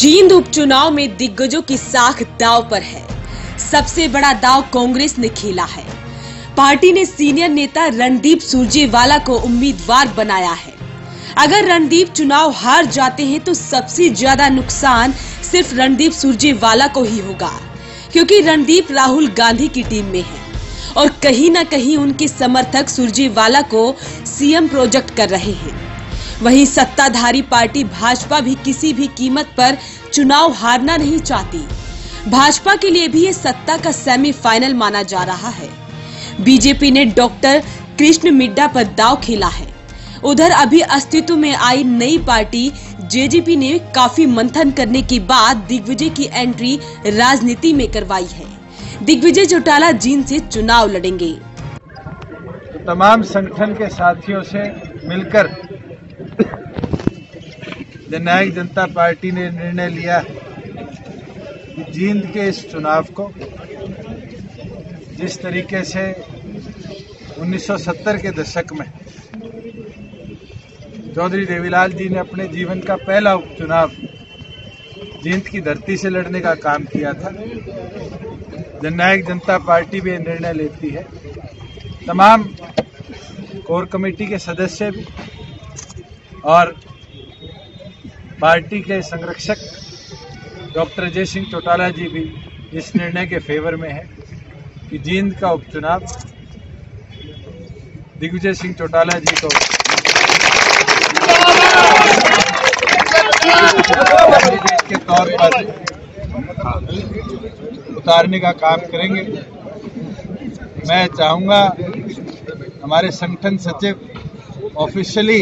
जींद उपचुनाव में दिग्गजों की साख दांव पर है। सबसे बड़ा दांव कांग्रेस ने खेला है। पार्टी ने सीनियर नेता रणदीप सुरजेवाला को उम्मीदवार बनाया है। अगर रणदीप चुनाव हार जाते हैं तो सबसे ज्यादा नुकसान सिर्फ रणदीप सुरजेवाला को ही होगा, क्योंकि रणदीप राहुल गांधी की टीम में है और कहीं न कहीं उनके समर्थक सुरजेवाला को सीएम प्रोजेक्ट कर रहे हैं। वहीं सत्ताधारी पार्टी भाजपा भी किसी भी कीमत पर चुनाव हारना नहीं चाहती। भाजपा के लिए भी ये सत्ता का सेमीफाइनल माना जा रहा है। बीजेपी ने डॉक्टर कृष्ण मिड्ढा पर दांव खेला है। उधर अभी अस्तित्व में आई नई पार्टी जेजेपी ने काफी मंथन करने के बाद दिग्विजय की एंट्री राजनीति में करवाई है। दिग्विजय चौटाला जींद से चुनाव लड़ेंगे। तमाम संगठन के साथियों से मिलकर जननायक जनता पार्टी ने निर्णय लिया कि जींद के इस चुनाव को जिस तरीके से 1970 के दशक में चौधरी देवीलाल जी ने अपने जीवन का पहला उपचुनाव जींद की धरती से लड़ने का काम किया था, जननायक जनता पार्टी भी निर्णय लेती है। तमाम कोर कमेटी के सदस्य भी और पार्टी के संरक्षक डॉक्टर अजय सिंह चौटाला जी भी इस निर्णय के फेवर में है कि जींद का उपचुनाव दिग्विजय सिंह चौटाला जी को के तौर पर उतारने का काम करेंगे। मैं चाहूँगा हमारे संगठन सचिव ऑफिशियली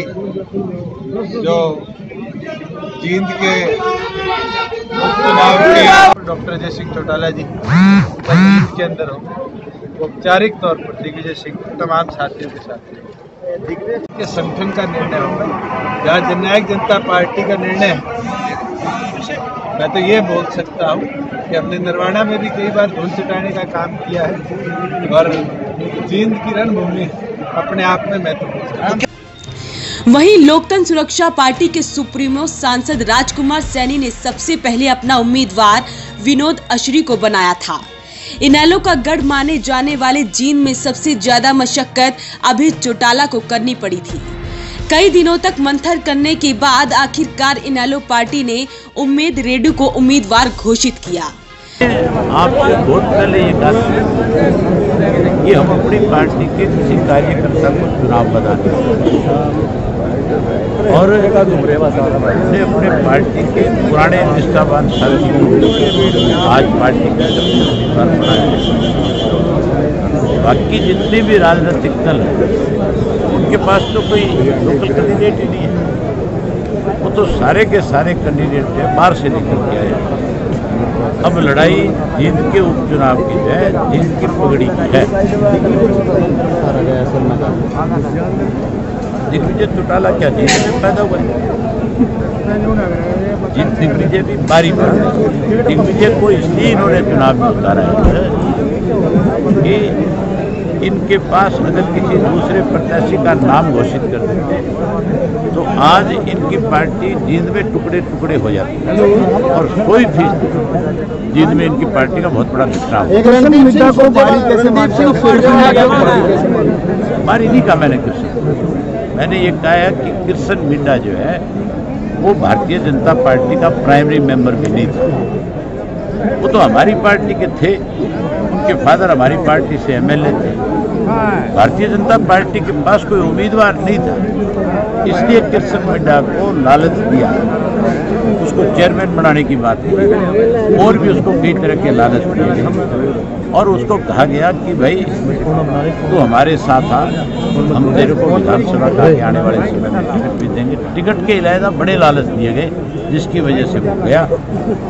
जो जींद के उपचुनाव के डॉक्टर अजय सिंह चौटाला जी के अंदर हो, औपचारिक तौर पर दिग्विजय सिंह तमाम साथियों के साथ दिग्विजय के संगठन का निर्णय होगा। जहाँ जननायक जनता पार्टी का निर्णय है, मैं तो ये बोल सकता हूँ कि हमने नरवाना में भी कई बार धूल चटाने का काम किया है और जींद की रणभूमि अपने आप में महत्वपूर्ण है। वहीं लोकतंत्र सुरक्षा पार्टी के सुप्रीमो सांसद राजकुमार सैनी ने सबसे पहले अपना उम्मीदवार विनोद अशरी को बनाया था। इनेलो का गढ़ माने जाने वाले जींद में सबसे ज्यादा मशक्कत अभी चौटाला को करनी पड़ी थी। कई दिनों तक मंथन करने के बाद आखिरकार इनेलो पार्टी ने उम्मेद रेड्डी को उम्मीदवार घोषित किया। आपसे वोट पहले ये कहा कि हम अपनी पार्टी के किसी कार्यकर्ता को चुनाव बनाते और हमने अपने पार्टी के पुराने निष्ठावान साथियों को आज पार्टी का उम्मीदवार बनाया। बाकी जितने भी राजनीतिक दल हैं उनके पास तो कोई लोकल कैंडिडेट ही नहीं है, वो तो सारे के सारे कैंडिडेट बाहर से निकल के आए। अब लड़ाई जींद के उपचुनाव की है, जींद की पगड़ी की है। दिग्विजय चौटाला क्या जींद में पैदा हुआ? दिग्विजय भी बारी पर दिग्विजय को इसलिए इन्होंने चुनाव में उतारा है कि इनके पास अगर किसी दूसरे प्रत्याशी का नाम घोषित कर देते तो आज इनकी पार्टी जींद में टुकड़े टुकड़े हो जाती है और 100% जींद में इनकी पार्टी का बहुत बड़ा नुकसान हो। हमारी नहीं कहा मैंने ये कहा है कि कृष्ण मिड्ढा जो है वो भारतीय जनता पार्टी का प्राइमरी मेंबर भी नहीं था। वो तो हमारी पार्टी के थे, उनके फादर हमारी पार्टी से एमएलए थे। भारतीय जनता पार्टी के पास कोई उम्मीदवार नहीं था, इसलिए कृष्ण मिड्ढा को लालच दिया, उसको चेयरमैन बनाने की बात की और भी उसको कई तरह के लालच दिए गए और उसको कहा गया कि भाई तो हमारे साथ आ, हम तेरे को विधानसभा का आने वाले समय में टिकट भी देंगे। टिकट के अलावा बड़े लालच दिए गए जिसकी वजह से वो गया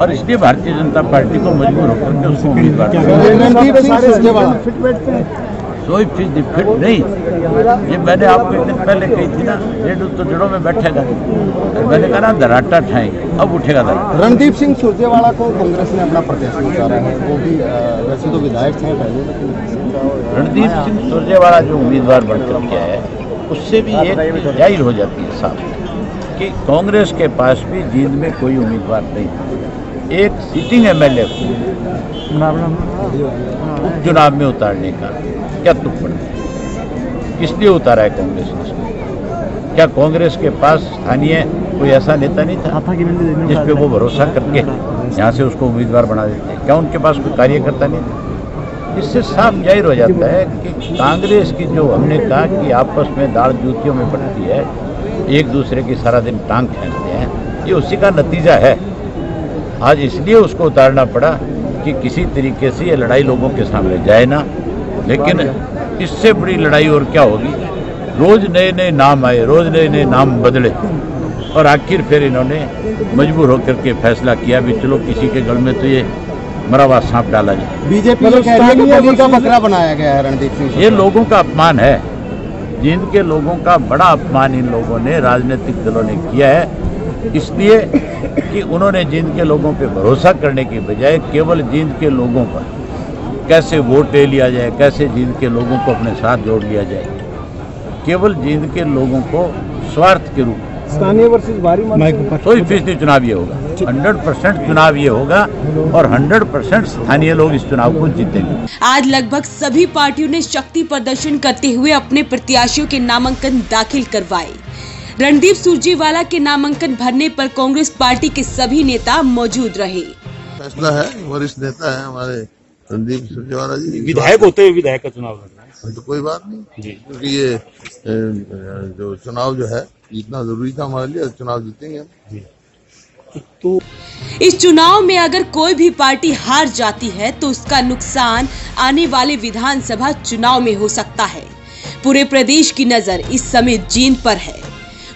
और इसलिए भारतीय जनता पार्टी को मजबूर होकर के उसको उम्मीदवार 100% फिट नहीं। ये मैंने आपको एक दिन पहले कही थी ना, रेडू तो जड़ों में बैठेगा, मैंने कहा ना दराटा ठाएंगे, अब उठेगा दराटा। रणदीप सिंह सुरजेवाला को कांग्रेस ने अपना प्रत्याशी उतारा है, वो भी वैसे तो विधायक थे पहले, लेकिन रणदीप सिंह सुरजेवाला जो उम्मीदवार बनकर के आया है उससे भी एक जाहिर हो जाती है साफ कि कांग्रेस के पास भी जींद में कोई उम्मीदवार नहीं था। एक सिटिंग एमएलए को उपचुनाव में उतारने का क्या तुक पड़ता है? किस लिए उतारा है कांग्रेस ने इसको? क्या कांग्रेस के पास स्थानीय कोई ऐसा नेता नहीं था जिस पे वो भरोसा करके यहाँ से उसको उम्मीदवार बना देते हैं? क्या उनके पास कोई कार्यकर्ता नहीं था? इससे साफ जाहिर हो जाता है कि कांग्रेस की जो हमने कहा कि आपस में दाढ़ जूतियों में पड़ती है, एक दूसरे की सारा दिन टांग खींचते हैं, ये उसी का नतीजा है। आज इसलिए उसको उतारना पड़ा कि किसी तरीके से ये लड़ाई लोगों के सामने जाए ना। लेकिन इससे बड़ी लड़ाई और क्या होगी? रोज नए नए नाम आए, रोज नए नए नाम बदले, और आखिर फिर इन्होंने मजबूर होकर के फैसला किया भी चलो किसी के गल में तो ये मरा हुआ सांप डाला जाए। बीजेपी बलि का बकरा बनाया गया है रणदीप सिंह। ये लोगों का अपमान है, जींद के लोगों का बड़ा अपमान इन लोगों ने, राजनीतिक दलों ने किया है, इसलिए कि उन्होंने जींद के लोगों पे भरोसा करने की बजाय केवल जींद के लोगों पर कैसे वोट ले लिया जाए, कैसे जींद के लोगों को अपने साथ जोड़ लिया जाए, केवल जींद के लोगों को स्वार्थ के रूप में। स्थानीय वर्सेस भारी 100% चुनाव ये होगा, 100% चुनाव ये होगा और 100% स्थानीय लोग इस चुनाव को जीतेंगे। आज लगभग सभी पार्टियों ने शक्ति प्रदर्शन करते हुए अपने प्रत्याशियों के नामांकन दाखिल करवाए। रणदीप सुरजेवाला के नामांकन भरने पर कांग्रेस पार्टी के सभी नेता मौजूद रहे। फैसला है, वरिष्ठ नेता है हमारे रणदीप सुरजेवाला जी, विधायक होते हुए विधायक का चुनाव लड़ना है तो कोई बात नहीं, क्योंकि ये जो चुनाव जो है इतना जरूरी था हमारे लिए, चुनाव जीतेंगे हम। तो इस चुनाव में अगर कोई भी पार्टी हार जाती है तो उसका नुकसान आने वाले विधानसभा चुनाव में हो सकता है। पूरे प्रदेश की नजर इस समय जींद पर है।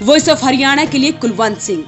वॉइस ऑफ हरियाणा के लिए कुलवंत सिंह।